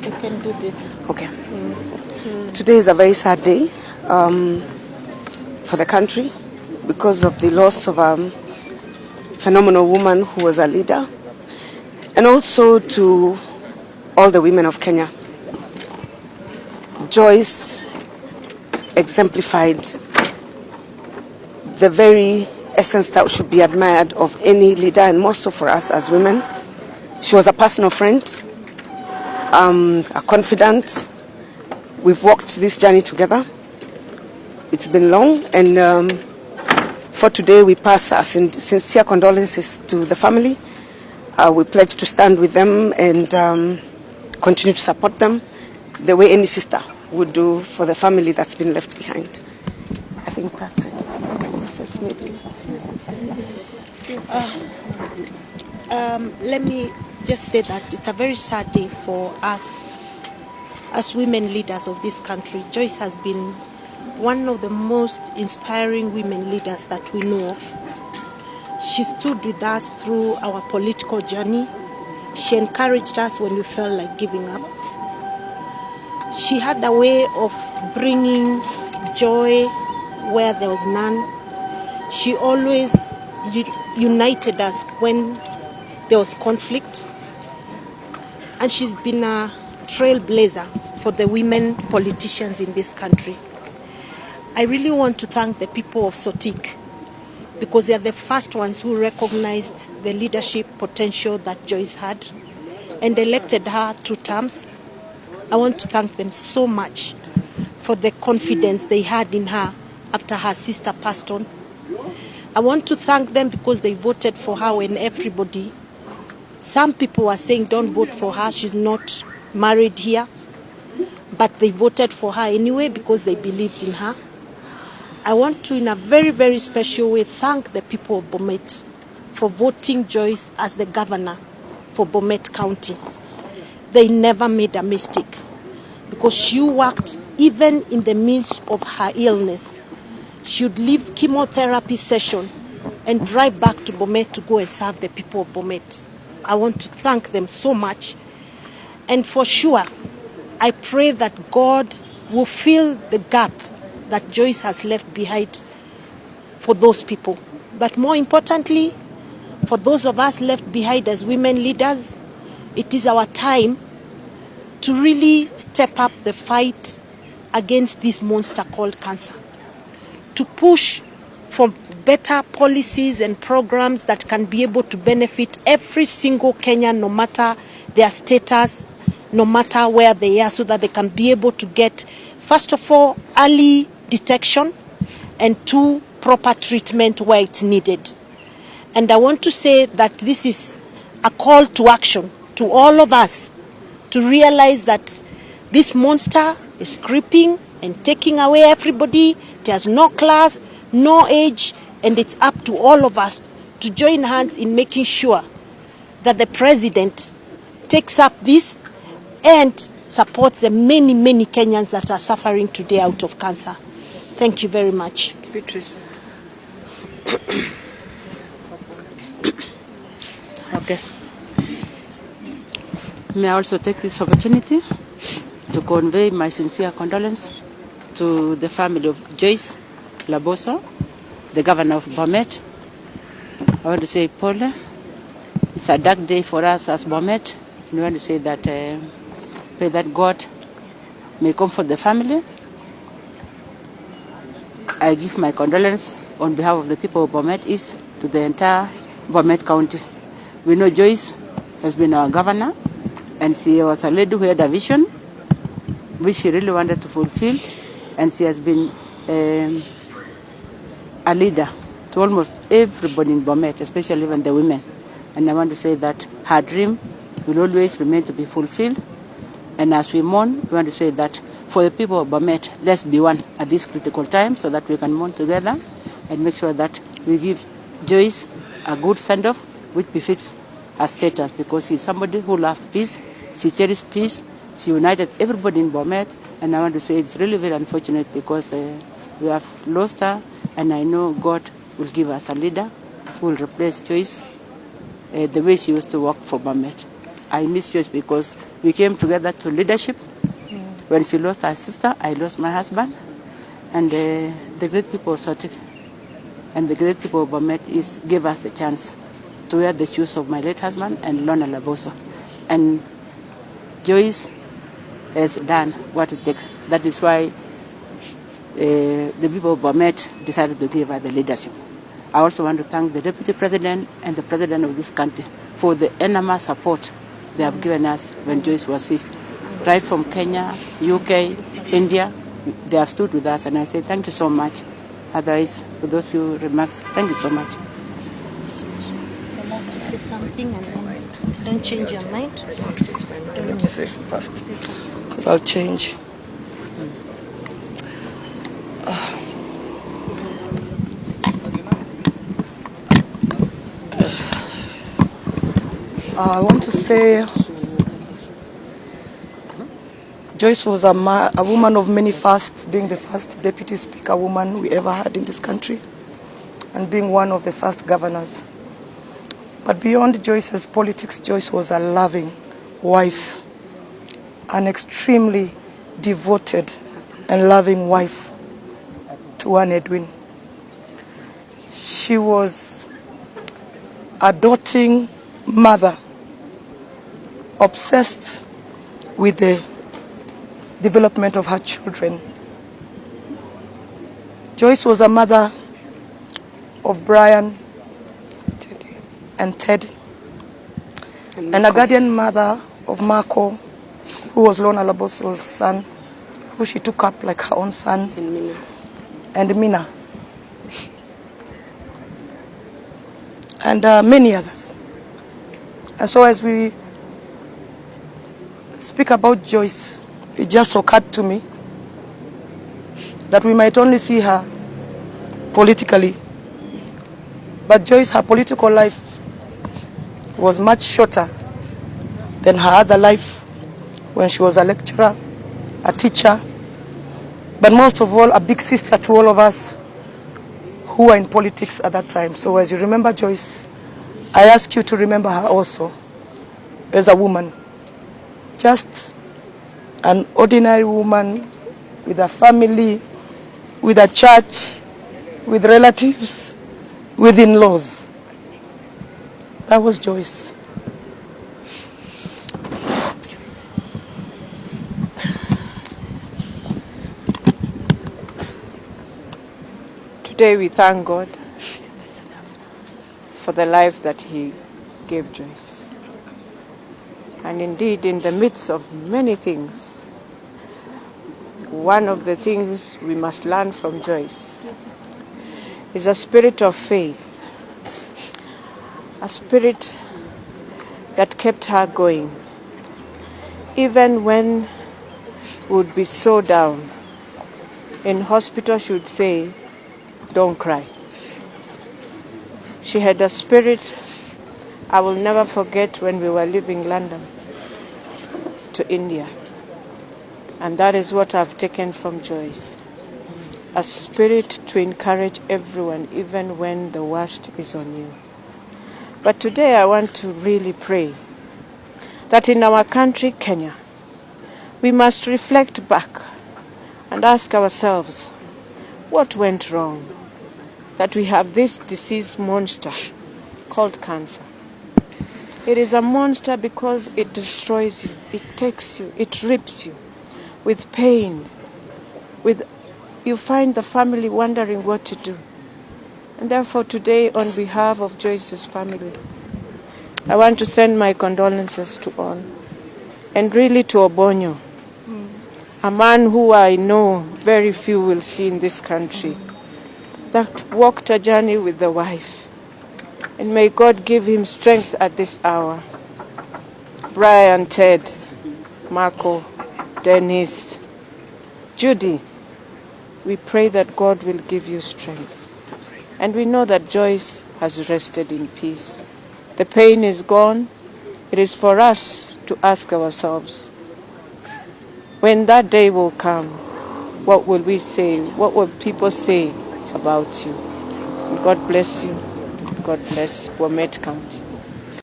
You can do this. Okay. Today is a very sad day for the country because of the loss of a phenomenal woman who was a leader, and also to all the women of Kenya. Joyce exemplified the very essence that should be admired of any leader, and more so for us as women. She was a personal friend, a confidant. We've walked this journey together. It's been long, and for today we pass our sincere condolences to the family. We pledge to stand with them and continue to support them the way any sister would do for the family that's been left behind. I think that's it. Let me just say that it's a very sad day for us as women leaders of this country. Joyce has been one of the most inspiring women leaders that we know of. She stood with us through our political journey. She encouraged us when we felt like giving up. She had a way of bringing joy where there was none. She always united us when there was conflict. And she's been a trailblazer for the women politicians in this country. I really want to thank the people of Sotik because they are the first ones who recognized the leadership potential that Joyce had and elected her 2 terms. I want to thank them so much for the confidence they had in her after her sister passed on. I want to thank them because they voted for her when everybody, some people were saying don't vote for her, she's not married here, but they voted for her anyway because they believed in her. I want to, in a very, very special way, thank the people of Bomet for voting Joyce as the governor for Bomet County. They never made a mistake because she worked even in the midst of her illness. She would leave chemotherapy session and drive back to Bomet to go and serve the people of Bomet. I want to thank them so much. And for sure, I pray that God will fill the gap that Joyce has left behind for those people. But more importantly, for those of us left behind as women leaders, it is our time to really step up the fight against this monster called cancer. To push for better policies and programs that can be able to benefit every single Kenyan, no matter their status, no matter where they are, so that they can be able to get, first of all, early detection, and 2, proper treatment where it's needed. And I want to say that this is a call to action to all of us to realize that this monster is creeping and taking away everybody. There's no class, no age, and it's up to all of us to join hands in making sure that the president takes up this and supports the many, many Kenyans that are suffering today out of cancer. Thank you very much. Beatrice. Okay. May I also take this opportunity to convey my sincere condolence to the family of Joyce Laboso, the governor of Bomet. I want to say, Paula, it's a dark day for us as Bomet. We want to say that, pray that God may comfort the family. I give my condolence on behalf of the people of Bomet East to the entire Bomet County. We know Joyce has been our governor, and she was a lady who had a vision which she really wanted to fulfill, and she has been a leader to almost everybody in Bomet, especially even the women. And I want to say that her dream will always remain to be fulfilled. And as we mourn, we want to say that for the people of Bomet, let's be one at this critical time so that we can mourn together and make sure that we give Joyce a good send-off which befits her status, because she's somebody who loved peace, she cherished peace, she united everybody in Bomet. And I want to say it's really very unfortunate because we have lost her, and I know God will give us a leader who will replace Joyce the way she used to work for Bomet. I miss Joyce because we came together to leadership. When she lost her sister, I lost my husband. And the great people of Sotik and the great people of Bomet gave us the chance to wear the shoes of my late husband and Dr Laboso. And Joyce has done what it takes. That is why the people of Bomet decided to give her the leadership. I also want to thank the Deputy President and the President of this country for the enormous support they have given us when Joyce was sick. Right from Kenya, UK, India, they have stood with us, and I say thank you so much. Otherwise, with those few remarks, thank you so much. I'd like to say something and then don't change your mind. Let me say first, because I'll change. I want to say Joyce was a woman of many firsts, being the first deputy speaker woman we ever had in this country and being one of the first governors. But beyond Joyce's politics, Joyce was a loving wife, an extremely devoted and loving wife to Anne Edwin. She was a doting mother, obsessed with the development of her children. Joyce was a mother of Brian and Ted, and a guardian mother of Marco, who was Dr Laboso's son, who she took up like her own son, and Mina, and many others. And so as we speak about Joyce, it just occurred to me that we might only see her politically, but Joyce, her political life was much shorter than her other life when she was a lecturer, a teacher, but most of all, a big sister to all of us who were in politics at that time. So as you remember Joyce, I ask you to remember her also as a woman, just an ordinary woman with a family, with a church, with relatives, with in-laws. That was Joyce. Today we thank God for the life that He gave Joyce. And indeed, in the midst of many things, one of the things we must learn from Joyce is a spirit of faith, a spirit that kept her going, even when we would be so down. In hospital, she would say, "Don't cry." She had a spirit I will never forget when we were leaving London to India. And that is what I've taken from Joyce. A spirit to encourage everyone, even when the worst is on you. But today I want to really pray that in our country, Kenya, we must reflect back and ask ourselves, what went wrong that we have this disease monster called cancer? It is a monster because it destroys you, it takes you, it rips you with pain, you find the family wondering what to do. And therefore today, on behalf of Joyce's family, I want to send my condolences to all, and really to Obonyo, a man who I know very few will see in this country, that walked a journey with the wife. And may God give him strength at this hour. Brian, Ted, Marco, Dennis, Judy, we pray that God will give you strength. And we know that Joyce has rested in peace. The pain is gone. It is for us to ask ourselves, when that day will come, what will we say? What will people say about you? And God bless you. God bless Bomet County.